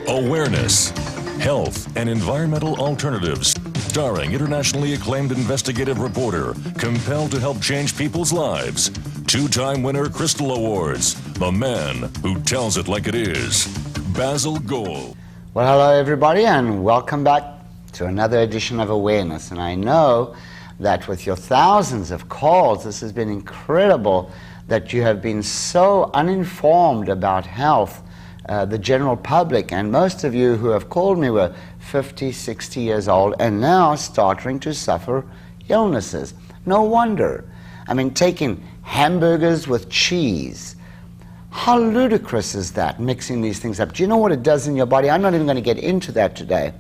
Awareness, Health and Environmental Alternatives, starring internationally acclaimed investigative reporter, compelled to help change people's lives. Two-time winner Crystal Awards, the man who tells it like it is, Basil Gold. Well, hello everybody, and welcome back to another edition of Awareness. And I know that with your thousands of calls, this has been incredible that you have been so uninformed about health, the general public, and most of you who have called me were 50, 60 years old and now starting to suffer illnesses. No wonder. I mean, taking hamburgers with cheese. How ludicrous is that, mixing these things up? Do you know what it does in your body? I'm not even going to get into that today.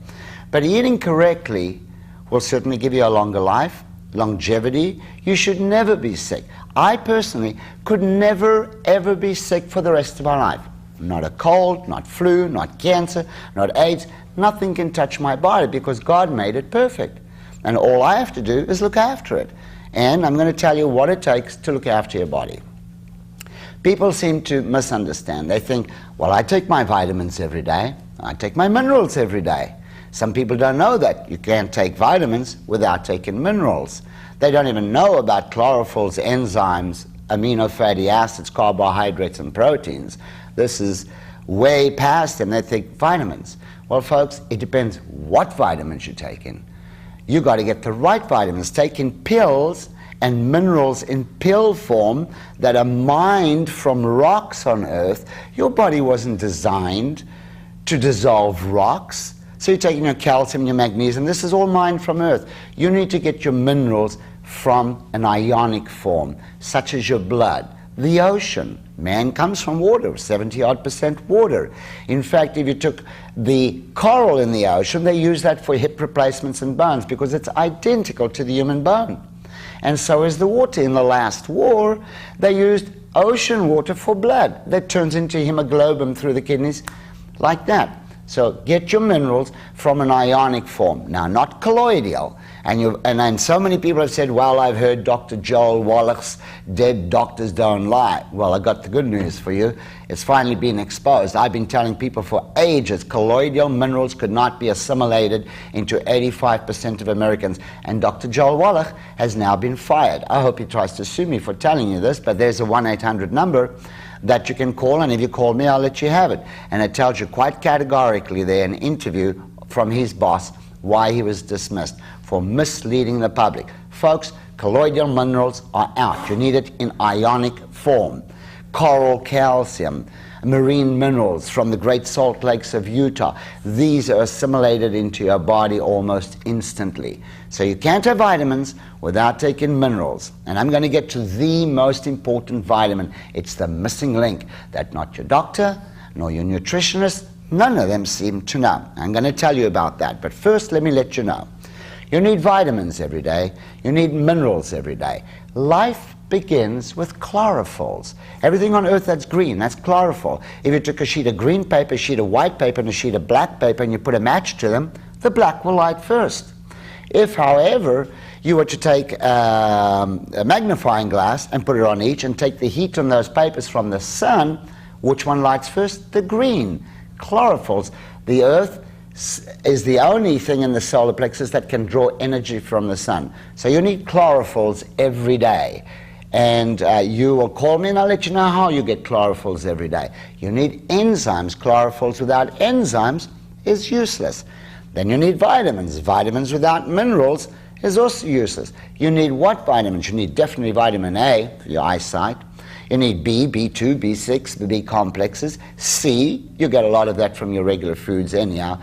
But eating correctly will certainly give you a longer life, longevity. You should never be sick. I personally could never, ever be sick for the rest of my life. Not a cold, not flu, not cancer, not AIDS. Nothing can touch my body because God made it perfect. And all I have to do is look after it. And I'm going to tell you what it takes to look after your body. People seem to misunderstand. They think, well, I take my vitamins every day. I take my minerals every day. Some people don't know that you can't take vitamins without taking minerals. They don't even know about chlorophylls, enzymes, amino fatty acids, carbohydrates, and proteins. This is way past them. They think vitamins. Well, folks, it depends what vitamins you're taking. You got to get the right vitamins. Taking pills and minerals in pill form that are mined from rocks on Earth. Your body wasn't designed to dissolve rocks. So you're taking your calcium, your magnesium. This is all mined from Earth. You need to get your minerals from an ionic form, such as your blood, the ocean. Man comes from water, 70-odd% water. In fact, if you took the coral in the ocean, they use that for hip replacements and bones because it's identical to the human bone. And so is the water. In the last war, they used ocean water for blood. That turns into hemoglobin through the kidneys like that. So get your minerals from an ionic form. Now, not colloidal. And so many people have said, well, I've heard Dr. Joel Wallach's dead doctors don't lie. Well, I got the good news for you. It's finally been exposed. I've been telling people for ages colloidal minerals could not be assimilated into 85% of Americans. And Dr. Joel Wallach has now been fired. I hope he tries to sue me for telling you this, but there's a 1-800 number that you can call, and if you call me, I'll let you have it. And it tells you quite categorically there, an interview from his boss, why he was dismissed for misleading the public. Folks, colloidal minerals are out. You need it in ionic form. Coral calcium, marine minerals from the Great Salt Lakes of Utah. These are assimilated into your body almost instantly. So you can't have vitamins without taking minerals. And I'm going to get to the most important vitamin. It's the missing link that not your doctor, nor your nutritionist, none of them seem to know. I'm going to tell you about that. But first, let me let you know. You need vitamins every day. You need minerals every day. Life begins with chlorophylls. Everything on Earth that's green, that's chlorophyll. If you took a sheet of green paper, a sheet of white paper, and a sheet of black paper, and you put a match to them, the black will light first. If, however, you were to take a magnifying glass and put it on each and take the heat on those papers from the sun, which one lights first? The green. Chlorophylls. The Earth is the only thing in the solar plexus that can draw energy from the sun. So you need chlorophylls every day. And you will call me and I'll let you know how you get chlorophylls every day. You need enzymes. Chlorophylls without enzymes is useless. Then you need vitamins. Vitamins without minerals is also useless. You need what vitamins? You need definitely vitamin A for your eyesight. You need B, B2, B6, the B complexes. C, you get a lot of that from your regular foods anyhow.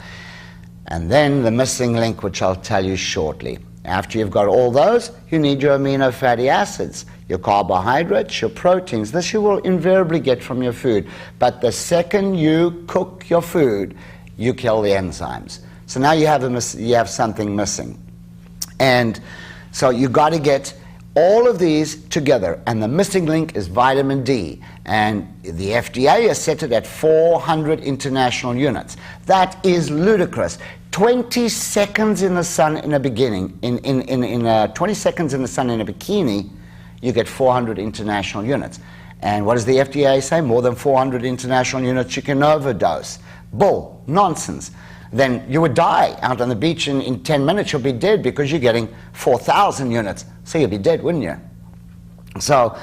And then the missing link, which I'll tell you shortly. After you've got all those, you need your amino fatty acids, your carbohydrates, your proteins. This you will invariably get from your food. But the second you cook your food, you kill the enzymes. So now you have something missing. And so you got to get all of these together, and the missing link is vitamin D. And the FDA has set it at 400 international units. That is ludicrous. 20 seconds in the sun in a beginning, 20 seconds in the sun in a bikini, you get 400 international units. And what does the FDA say? More than 400 international units, you can overdose. Bull, nonsense. Then you would die out on the beach in 10 minutes, you'll be dead because you're getting 4,000 units. So you'll be dead, wouldn't you? So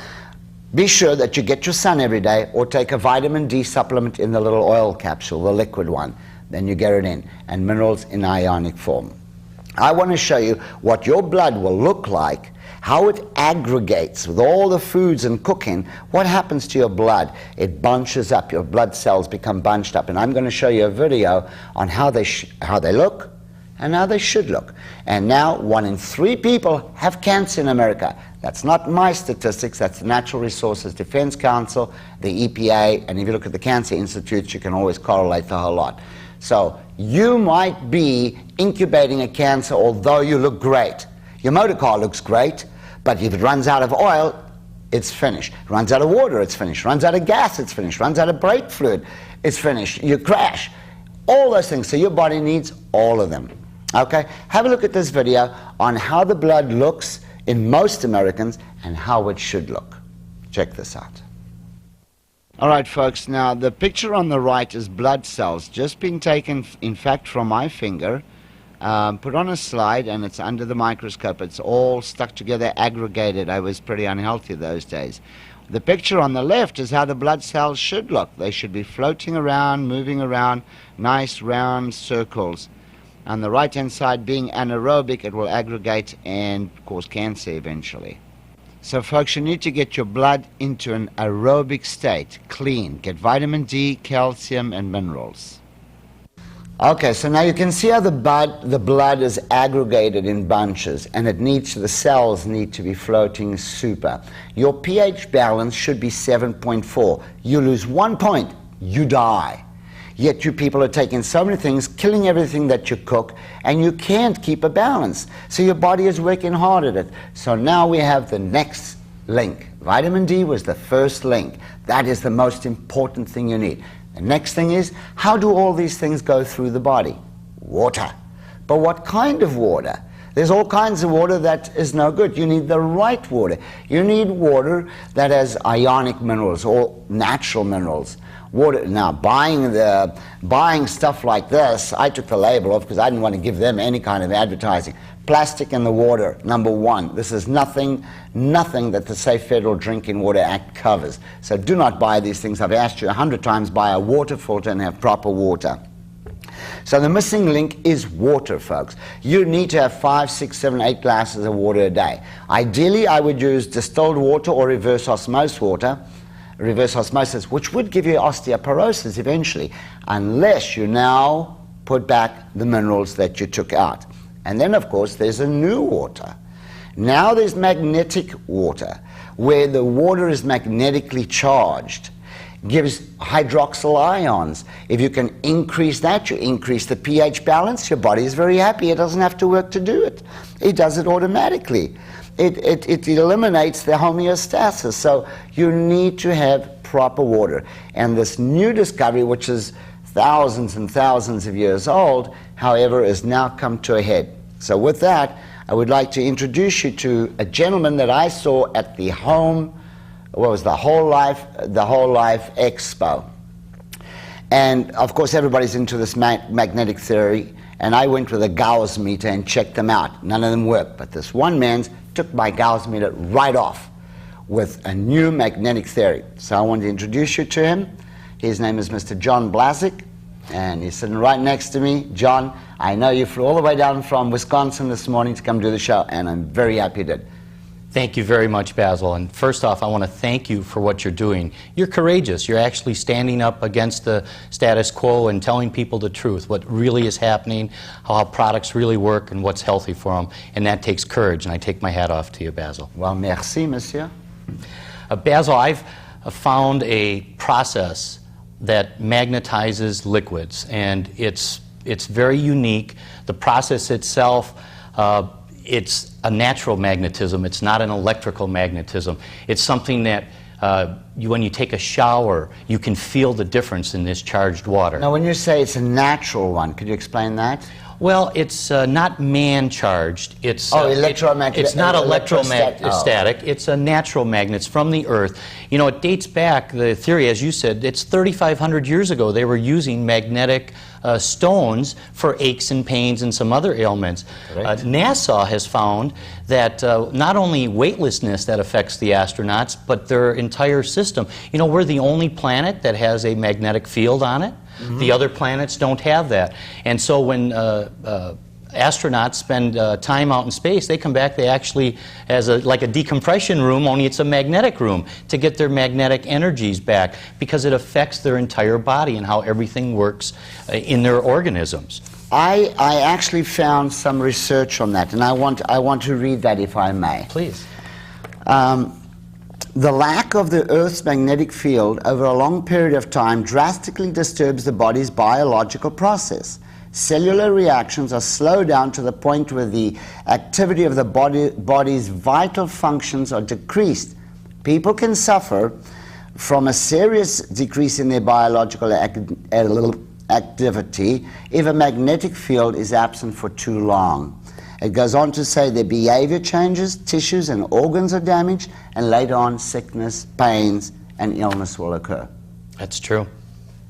be sure that you get your sun every day, or take a vitamin D supplement in the little oil capsule, the liquid one. Then you get it in, and minerals in ionic form. I want to show you what your blood will look like, how it aggregates with all the foods and cooking. What happens to your blood? It bunches up. Your blood cells become bunched up. And I'm going to show you a video on how they look and how they should look. And now 1 in 3 people have cancer in America. That's not my statistics. That's the Natural Resources Defense Council, the EPA, and if you look at the cancer institutes, you can always correlate the whole lot. So you might be incubating a cancer although you look great. Your motor car looks great, but if it runs out of oil, it's finished. Runs out of water, it's finished. Runs out of gas, it's finished. Runs out of brake fluid, it's finished. You crash. All those things. So your body needs all of them. Okay? Have a look at this video on how the blood looks in most Americans and how it should look. Check this out. All right, folks, now the picture on the right is blood cells just being taken, in fact, from my finger, put on a slide, and it's under the microscope. It's all stuck together, aggregated. I was pretty unhealthy those days. The picture on the left is how the blood cells should look. They should be floating around, moving around, nice round circles. On the right-hand side, being anaerobic, it will aggregate and cause cancer eventually. So folks, you need to get your blood into an aerobic state, clean. Get vitamin D, calcium, and minerals. Okay, so now you can see how the blood is aggregated in bunches, and the cells need to be floating super. Your pH balance should be 7.4. You lose 1 point, you die. Yet you people are taking so many things, killing everything that you cook, and you can't keep a balance. So your body is working hard at it. So now we have the next link. Vitamin D was the first link. That is the most important thing you need. The next thing is, how do all these things go through the body? Water. But what kind of water? There's all kinds of water that is no good. You need the right water. You need water that has ionic minerals or natural minerals. Water. Now, buying stuff like this, I took the label off because I didn't want to give them any kind of advertising. Plastic in the water, number 1. This is nothing that the Safe Federal Drinking Water Act covers. So do not buy these things. I've asked you 100 times, buy a water filter and have proper water. So the missing link is water, folks. You need to have 5, 6, 7, 8 glasses of water a day. Ideally, I would use distilled water or reverse osmosis water. Reverse osmosis, which would give you osteoporosis eventually, unless you now put back the minerals that you took out. And then, of course, there's a new water. Now there's magnetic water, where the water is magnetically charged, gives hydroxyl ions. If you can increase that, you increase the pH balance, your body is very happy. It doesn't have to work to do it. It does it automatically. It eliminates the homeostasis. So you need to have proper water. And this new discovery, which is thousands and thousands of years old, however, has now come to a head. So with that, I would like to introduce you to a gentleman that I saw at the Whole Life Expo. And of course, everybody's into this magnetic theory. And I went with a Gauss meter and checked them out. None of them worked. But this one man took my Gauss meter right off with a new magnetic theory. So I want to introduce you to him. His name is Mr. John Blazek, and he's sitting right next to me. John, I know you flew all the way down from Wisconsin this morning to come do the show, and I'm very happy you did. Thank you very much, Basil. And first off, I want to thank you for what you're doing. You're courageous. You're actually standing up against the status quo and telling people the truth, what really is happening, how products really work, and what's healthy for them. And that takes courage, and I take my hat off to you, Basil. Well, merci, monsieur. Basil, I've found a process that magnetizes liquids, and it's very unique. The process itself, it's a natural magnetism. It's not an electrical magnetism. It's something that when you take a shower, you can feel the difference in this charged water. Now, when you say it's a natural one, could you explain that? Well, it's not man-charged. It's electromagnetic. It's not electrostatic. electrostatic. It's a natural magnets from the Earth. You know, it dates back. The theory, as you said, it's 3,500 years ago. They were using magnetic stones for aches and pains and some other ailments. Right. NASA has found that not only weightlessness that affects the astronauts, but their entire system. You know, we're the only planet that has a magnetic field on it. Mm-hmm. The other planets don't have that. And so when astronauts spend time out in space, they come back, they actually, like a decompression room, only it's a magnetic room, to get their magnetic energies back, because it affects their entire body and how everything works in their organisms. I actually found some research on that, and I want to read that, if I may. Please. The lack of the Earth's magnetic field over a long period of time drastically disturbs the body's biological process. Cellular reactions are slowed down to the point where the activity of the body's vital functions are decreased. People can suffer from a serious decrease in their biological activity if a magnetic field is absent for too long. It goes on to say their behavior changes, tissues and organs are damaged, and later on sickness, pains, and illness will occur. That's true.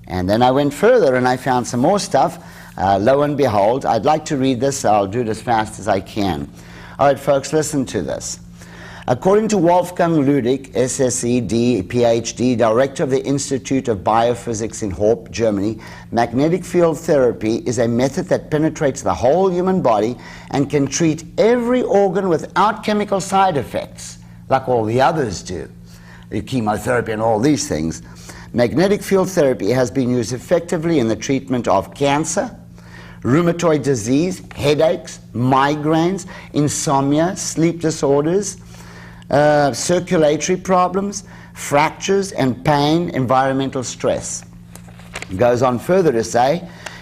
And then I went further and I found some more stuff. Lo and behold, I'd like to read this. I'll do it as fast as I can. All right, folks, listen to this. According to Wolfgang Ludig, SSED, PhD, director of the Institute of Biophysics in Horb, Germany, magnetic field therapy is a method that penetrates the whole human body and can treat every organ without chemical side effects, like all the others do, the chemotherapy and all these things. Magnetic field therapy has been used effectively in the treatment of cancer, rheumatoid disease, headaches, migraines, insomnia, sleep disorders, circulatory problems, fractures and pain, environmental stress. It goes on further to say,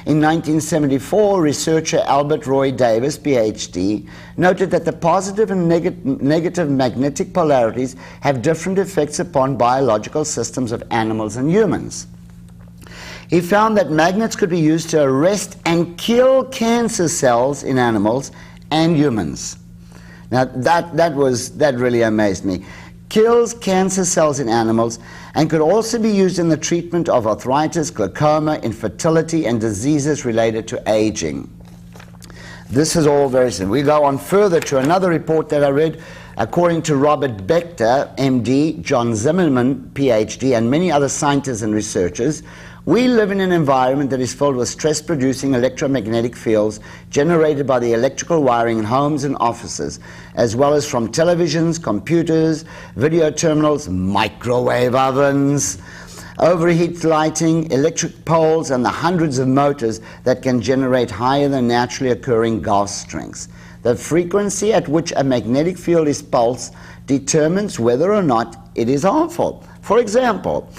in 1974, researcher Albert Roy Davis, PhD, noted that the positive and negative magnetic polarities have different effects upon biological systems of animals and humans. He found that magnets could be used to arrest and kill cancer cells in animals and humans. Now that really amazed me. Kills cancer cells in animals and could also be used in the treatment of arthritis, glaucoma, infertility, and diseases related to aging. This is all very simple. We go on further to another report that I read. According to Robert Bechter, MD, John Zimmerman, PhD, and many other scientists and researchers, we live in an environment that is filled with stress-producing electromagnetic fields generated by the electrical wiring in homes and offices, as well as from televisions, computers, video terminals, microwave ovens, overheat lighting, electric poles, and the hundreds of motors that can generate higher than naturally occurring Gauss strings. The frequency at which a magnetic field is pulsed determines whether or not it is harmful. For example,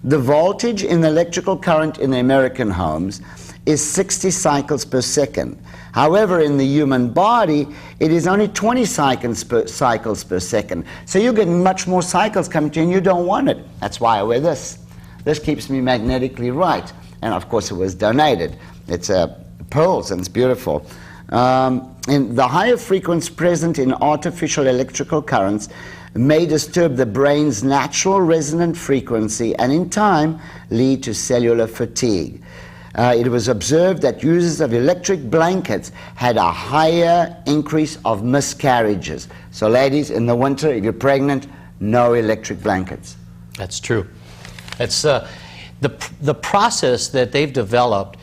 the voltage in the electrical current in the American homes is 60 cycles per second. However, in the human body, it is only 20 cycles per second. So you're getting much more cycles coming to you and you don't want it. That's why I wear this. This keeps me magnetically right. And of course it was donated. It's pearls and it's beautiful. And the higher frequency present in artificial electrical currents may disturb the brain's natural resonant frequency and in time lead to cellular fatigue. It was observed that users of electric blankets had a higher increase of miscarriages. So ladies, in the winter, if you're pregnant, no electric blankets. That's true. It's the process that they've developed.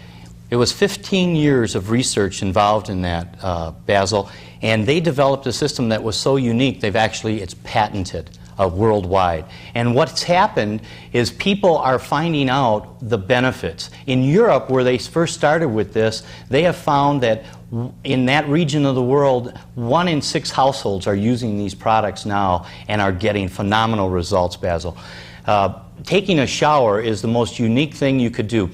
It was 15 years of research involved in that, Basil, and they developed a system that was so unique, it's patented worldwide. And what's happened is people are finding out the benefits. In Europe, where they first started with this, they have found that in that region of the world, 1 in 6 households are using these products now and are getting phenomenal results, Basil. Taking a shower is the most unique thing you could do.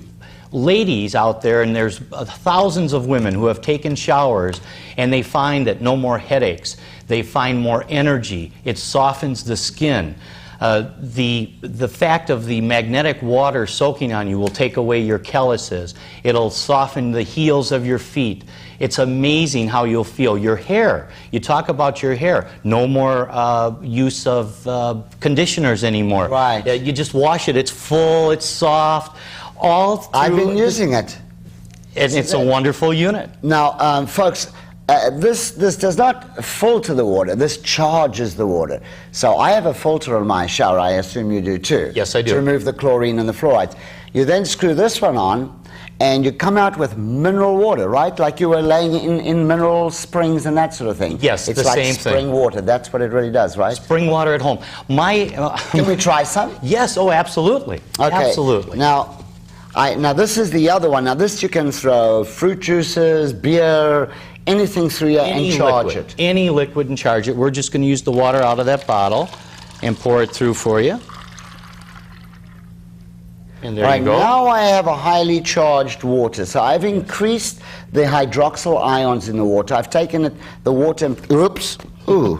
Ladies out there, and there's thousands of women who have taken showers, and they find that no more headaches. They find more energy. It softens the skin. The fact of the magnetic water soaking on you will take away your calluses. It'll soften the heels of your feet. It's amazing how you'll feel. Your hair, you talk about your hair. No more use of conditioners anymore. Right. You just wash it. It's full, it's soft. I've been using it. And it's a wonderful unit. Now, folks, this does not filter the water. This charges the water. So I have a filter in my shower. I assume you do too. Yes, I do. To remove the chlorine and the fluorides. You then screw this one on, and you come out with mineral water, right? Like you were laying in mineral springs and that sort of thing. Yes, it's the like same spring thing. water. That's what it really does, right? Spring water at home. Can we try some? Yes, oh, absolutely. Okay. Absolutely. Now this is the other one. Now this you can throw fruit juices, beer, anything through here and charge it. Any liquid and charge it. We're just going to use the water out of that bottle and pour it through for you. And there you go. Now I have a highly charged water. So I've increased the hydroxyl ions in the water. I've taken the water and, oops, ooh.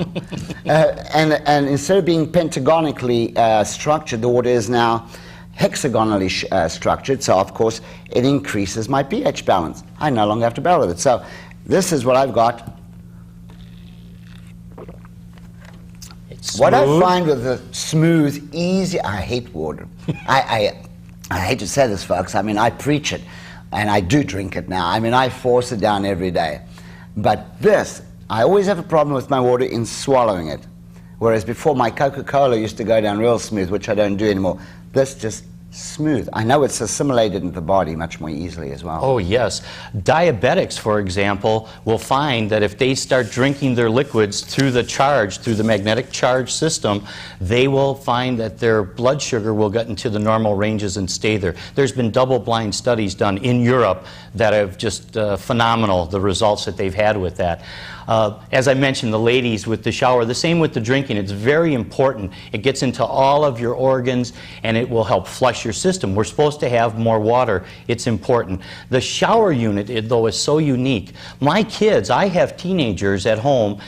And instead of being pentagonically structured, the water is now hexagonally structured. So of course it increases my pH balance. I no longer have to battle with it. So this is what I've got. What I find with the smooth, easy, I hate water. I hate to say this, folks. I mean, I preach it, and I do drink it now. I mean, I force it down every day. But this, I always have a problem with my water in swallowing it. Whereas before, my Coca-Cola used to go down real smooth, which I don't do anymore. This just smooth. I know it's assimilated into the body much more easily as well. Oh, yes. Diabetics, for example, will find that if they start drinking their liquids through the magnetic charge system, they will find that their blood sugar will get into the normal ranges and stay there. There's been double-blind studies done in Europe that have just phenomenal, the results that they've had with that. As I mentioned, the ladies with the shower, the same with the drinking. It's very important. It gets into all of your organs, and it will help flush your system. We're supposed to have more water. It's important. The shower unit, though, is so unique. My kids, I have teenagers at home.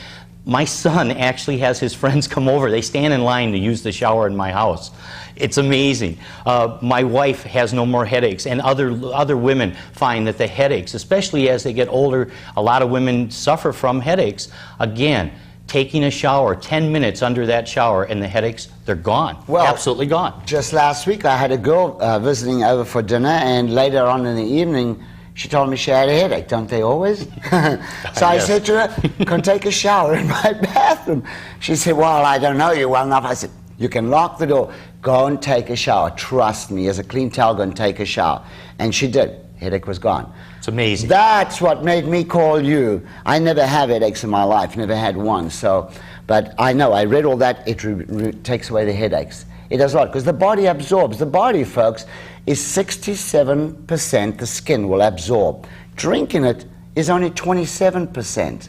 My son actually has his friends come over. They stand in line to use the shower in my house. It's amazing. My wife has no more headaches, and other women find that the headaches, especially as they get older, a lot of women suffer from headaches. Again, taking a shower, 10 minutes under that shower, and the headaches, they're gone. Well, absolutely gone. Just last week, I had a girl visiting over for dinner, and later on in the evening, she told me she had a headache. Don't they always? So I said to her, "Come take a shower in my bathroom." She said, "Well, I don't know you well enough." I said, "You can lock the door. Go and take a shower. Trust me. As a clean towel, go and take a shower." And she did. Headache was gone. It's amazing. That's what made me call you. I never have headaches in my life. Never had one. So, but I know. I read all that. It takes away the headaches. It does a lot because the body absorbs. The body, folks, is 67%. The skin will absorb. Drinking it is only 27%.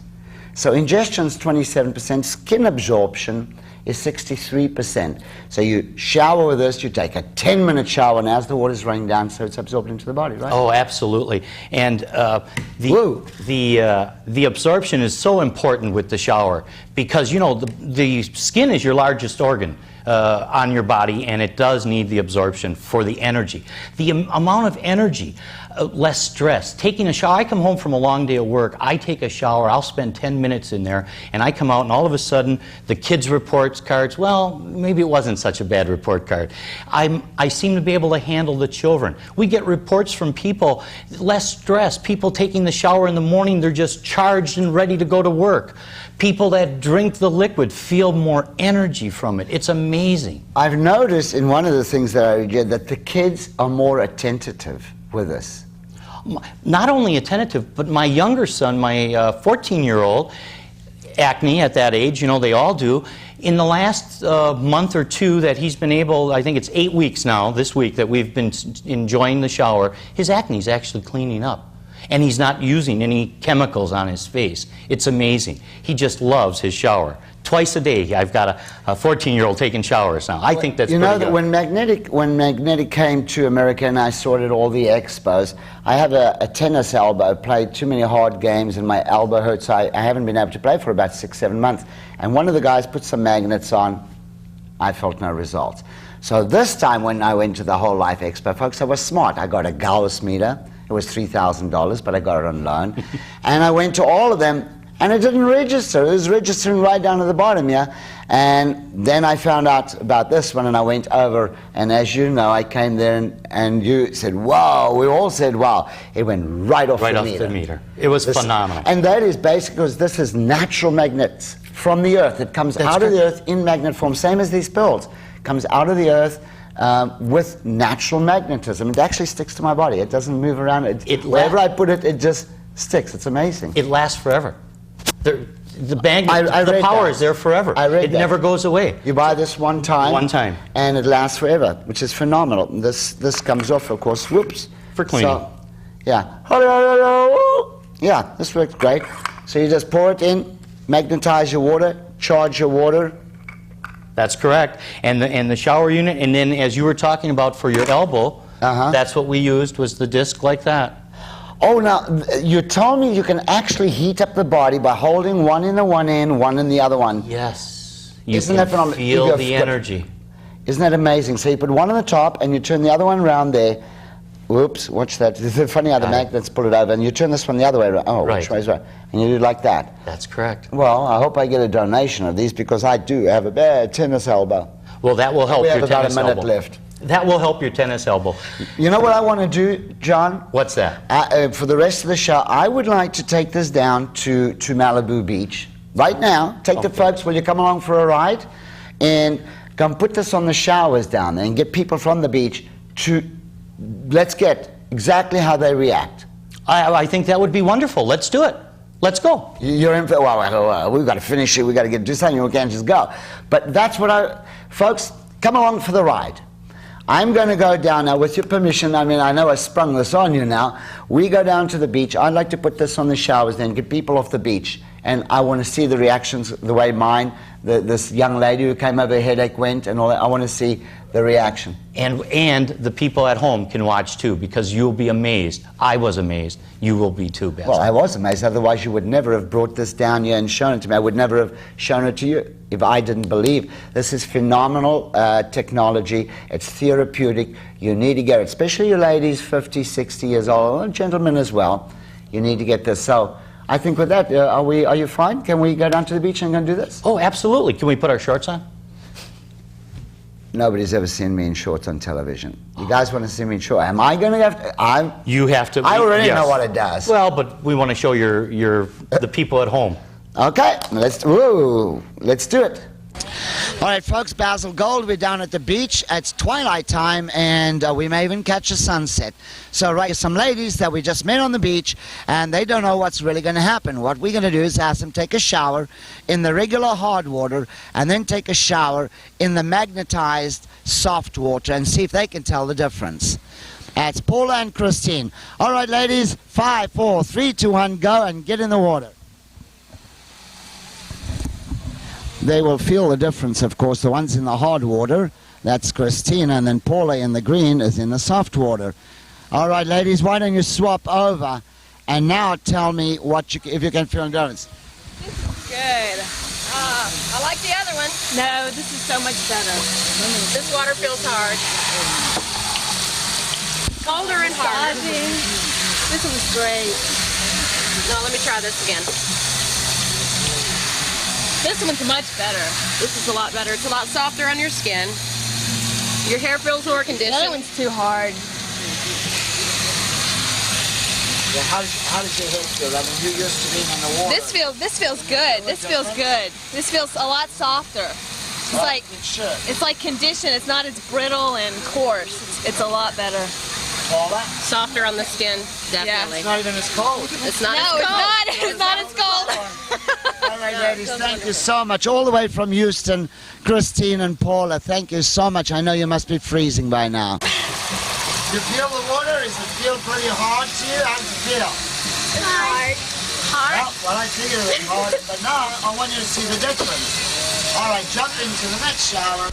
So ingestion's 27%. Skin absorption is 63%. So you shower with this, you take a 10-minute shower, and as the water's running down, so it's absorbed into the body, right? Oh, absolutely. And the absorption is so important with the shower because, you know, the skin is your largest organ on your body, and it does need the absorption for the energy. The amount of energy, less stress. Taking a shower, I come home from a long day of work, I take a shower, I'll spend 10 minutes in there, and I come out, and all of a sudden, the kids' report cards, well, maybe it wasn't such a bad report card. I seem to be able to handle the children. We get reports from people, less stress, people taking the shower in the morning, they're just charged and ready to go to work. People that drink the liquid feel more energy from it. It's amazing. I've noticed in one of the things that I did that the kids are more attentive with us. Not only attentive, but my younger son, my 14-year-old, acne at that age, you know, they all do. In the last month or two that he's been able, I think it's 8 weeks now, this week, that we've been enjoying the shower, his acne is actually cleaning up. And he's not using any chemicals on his face. It's amazing. He just loves his shower. Twice a day, I've got a 14-year-old taking showers now. I think that's pretty good. You know, when Magnetic came to America and I sorted all the expos, I have a tennis elbow, played too many hard games and my elbow hurts. I haven't been able to play for about 6-7 months. And one of the guys put some magnets on. I felt no results. So this time when I went to the Whole Life Expo, folks, I was smart. I got a Gauss meter. It was $3,000, but I got it on loan. And I went to all of them, and it didn't register. It was registering right down at the bottom, yeah? And then I found out about this one, and I went over, and as you know, I came there, and you said, wow. We all said, wow. It went right off the meter. It was phenomenal. And that is basically because this is natural magnets from the earth. It comes out of the earth in magnet form, same as these pearls. It comes out of the earth with natural magnetism. It actually sticks to my body. It doesn't move around. Wherever I put it, it just sticks. It's amazing. It lasts forever. The power is there forever. It never goes away. You buy this one time. One time. And it lasts forever, which is phenomenal. This comes off, of course, whoops. For cleaning. So, yeah. Yeah, this works great. So you just pour it in, magnetize your water, charge your water. That's correct. And the shower unit, and then as you were talking about for your elbow, that's what we used, was the disc like that. Oh, now, you told me you can actually heat up the body by holding one in the one end, one in the other one. Yes. Isn't that phenomenal? Feel the energy. Isn't that amazing? So you put one on the top, and you turn the other one around there. Whoops, watch that. It's funny how the magnets pull it over, and you turn this one the other way around. Oh, which way is right? And you do it like that. That's correct. Well, I hope I get a donation of these, because I do have a bad tennis elbow. Well, that will help your tennis elbow. We have about a minute left. That will help your tennis elbow. You know what I want to do, John? What's that? For the rest of the show, I would like to take this down to Malibu Beach. Right now, take the folks, will you come along for a ride? And come put this on the showers down there and get people from the beach to, let's get exactly how they react. I think that would be wonderful. Let's do it. Let's go. You're in for, well, we've got to finish it. We've got to do something. We can't just go. But that's what folks, come along for the ride. I'm going to go down now, with your permission. I mean, I know I sprung this on you now. We go down to the beach. I'd like to put this on the showers, then get people off the beach. And I want to see the reactions, the way mine, this young lady who came over, headache went, and all that. I want to see the reaction. And the people at home can watch too, because you'll be amazed. I was amazed. You will be too, Basil. Well, I was amazed. Otherwise, you would never have brought this down here and shown it to me. I would never have shown it to you if I didn't believe. This is phenomenal technology. It's therapeutic. You need to get it, especially you ladies, 50, 60 years old, and gentlemen as well. You need to get this. So I think with that, are you fine? Can we go down to the beach and go and do this? Oh, absolutely. Can we put our shorts on? Nobody's ever seen me in shorts on television. You guys want to see me in shorts? Am I going to have to? You have to. I already know what it does. Well, but we want to show the people at home. Okay, let's do it. All right, folks, Basil Gold, we're down at the beach. It's twilight time, and we may even catch a sunset. So, right, some ladies that we just met on the beach, and they don't know what's really going to happen. What we're going to do is ask them to take a shower in the regular hard water, and then take a shower in the magnetized soft water, and see if they can tell the difference. That's Paula and Christine. All right, ladies, 5, 4, 3, 2, 1, go, and get in the water. They will feel the difference, of course. The one's in the hard water, that's Christina, and then Paula in the green is in the soft water. All right, ladies, why don't you swap over, and now tell me if you can feel a difference. This is good. I like the other one. No, this is so much better. This water feels hard. Colder and harder. This one's great. No, let me try this again. This one's much better. This is a lot better. It's a lot softer on your skin. Your hair feels more conditioned. The other one's too hard. Yeah, how does your hair feel? I mean, you're used to being in the water. This feels good. This feels good. This feels a lot softer. It's like conditioned. It's not as brittle and coarse. It's a lot better. Softer on the skin, definitely. Yeah. It's not even as cold. It's not as cold. It's not as cold. All right, ladies, thank you so much. All the way from Houston, Christine and Paula, thank you so much. I know you must be freezing by now. You feel the water? Does it feel pretty hard to you? How does it feel? It's hard. Hard? Well, I figured it was hard, but now I want you to see the difference. All right, jump into the next shower.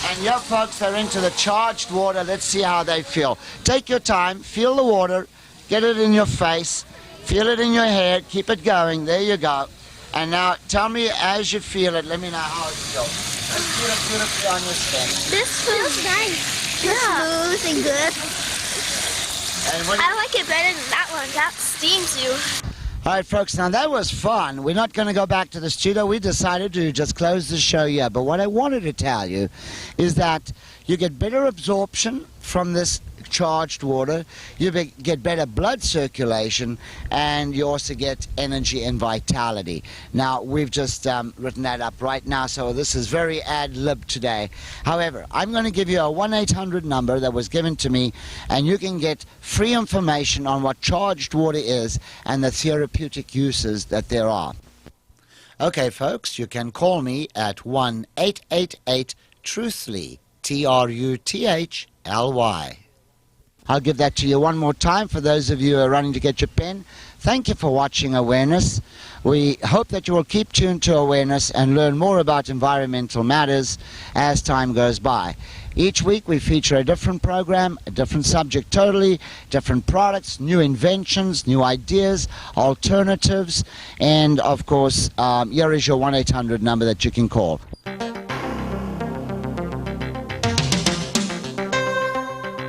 And your folks are into the charged water. Let's see how they feel. Take your time, feel the water, get it in your face, feel it in your hair, keep it going. There you go. And now tell me as you feel it, let me know how it feels. Let's feel it beautifully on your skin. This feels nice. Yeah. Smooth and good. And I like it better than that one. That steams you. all right, folks, now that was fun. We're not going to go back to the studio. We decided to just close the show here. But what I wanted to tell you is that you get better absorption from this charged water, you get better blood circulation, and you also get energy and vitality. Now, we've just written that up right now, so this is very ad-lib today. However, I'm going to give you a 1-800 number that was given to me, and you can get free information on what charged water is and the therapeutic uses that there are. Okay, folks, you can call me at 1-888-TRUTHLY, TRUTHLY. I'll give that to you one more time for those of you who are running to get your pen. Thank you for watching Awareness. We hope that you will keep tuned to Awareness and learn more about environmental matters as time goes by. Each week we feature a different program, a different subject totally, different products, new inventions, new ideas, alternatives, and of course, here is your 1-800 number that you can call.